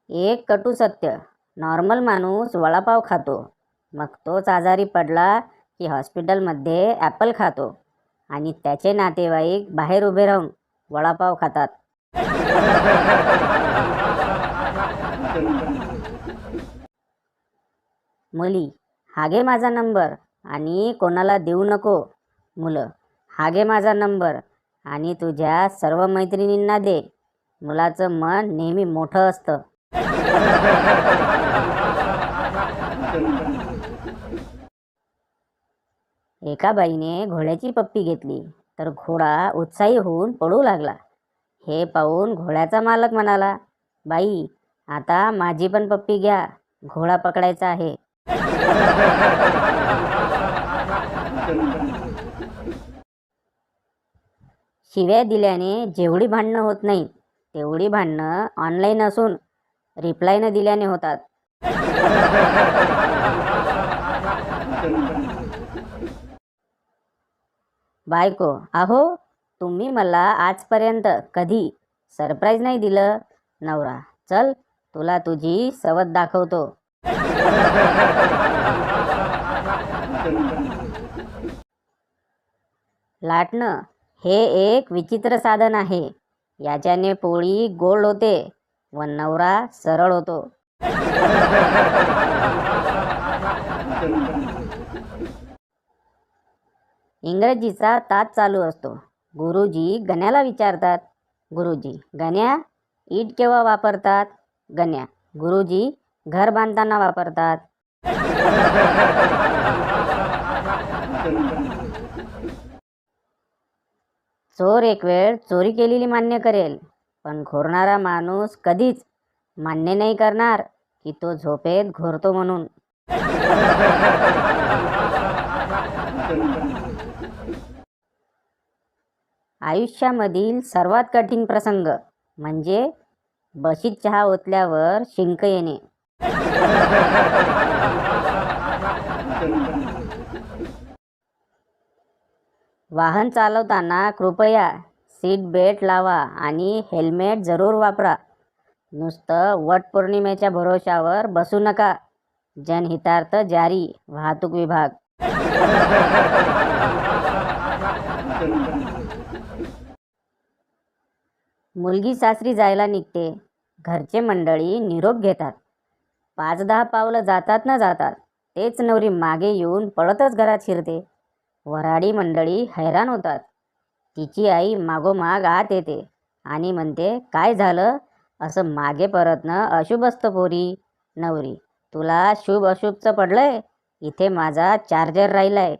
एक कटू सत्य, नॉर्मल माणूस वडापाव खातो, मग तोच आजारी पडला की हॉस्पिटलमध्ये ॲपल खातो आणि त्याचे नातेवाईक बाहेर उभे राहून वडापाव खातात. मुली, हा घे माझा नंबर आणि कोणाला देऊ नको. मुलं, हा घे माझा नंबर आणि तुझ्या सर्व मैत्रिणींना दे. मुलाचं मन नेहमी मोठं असतं. एका बाईने घोड्याची पप्पी घेतली तर घोडा उत्साही होऊन पळू लागला. हे पाहून घोड्याचा मालक म्हणाला, बाई, आता माझी पण पप्पी घ्या, घोडा पकडायचा आहे. शिव्या दिल्याने जेवढी भांडणं होत नाहीत तेवढी भांडणं ऑनलाईन असून रिप्लाय न दिल्याने होतात. बायको, अहो, तुम्ही मला आजपर्यंत कधी सरप्राईज नाही दिलं. नवरा, चल तुला तुझी सवत दाखवतो. लाटणं हे एक विचित्र साधन आहे. याच्याने पोळी गोड होते व नवरा सरळ होतो. इंग्रजीचा तास चालू असतो. गुरुजी गण्याला विचारतात, गुरुजी, गण्या, ईट केव्हा वापरतात? गण्या, गुरुजी, घर बांधताना वापरतात. चोर एक वेळ चोरी केलेली मान्य करेल, पण घोरणारा माणूस कधीच मान्य नाही करणार की तो झोपेत घोरतो म्हणून. आयुष्यामधील सर्वात कठीण प्रसंग म्हणजे बशीत चहा ओतल्यावर शिंक येणे. वाहन चालवताना कृपया सीट बेल्ट लावा आणि हेल्मेट जरूर वापरा. नुसतं वटपौर्णिमेच्या भरोशावर बसू नका. जनहितार्थ जारी, वाहतूक विभाग. मुलगी सासरी जायला निघते. घरचे मंडळी निरोप घेतात. 5-10 पावलं जातात न जातात तेच नवरी मागे येऊन पळतच घरात शिरते. वऱ्हाडी मंडळी हैराण होतात. तिची आई मागोमाग आत येते आणि म्हणते, काय झालं? असं मागे परतणं अशुभ असतं पोरी. नवरी, तुला शुभ अशुभचं पडलंय? इथे माझा चार्जर राहिलाय.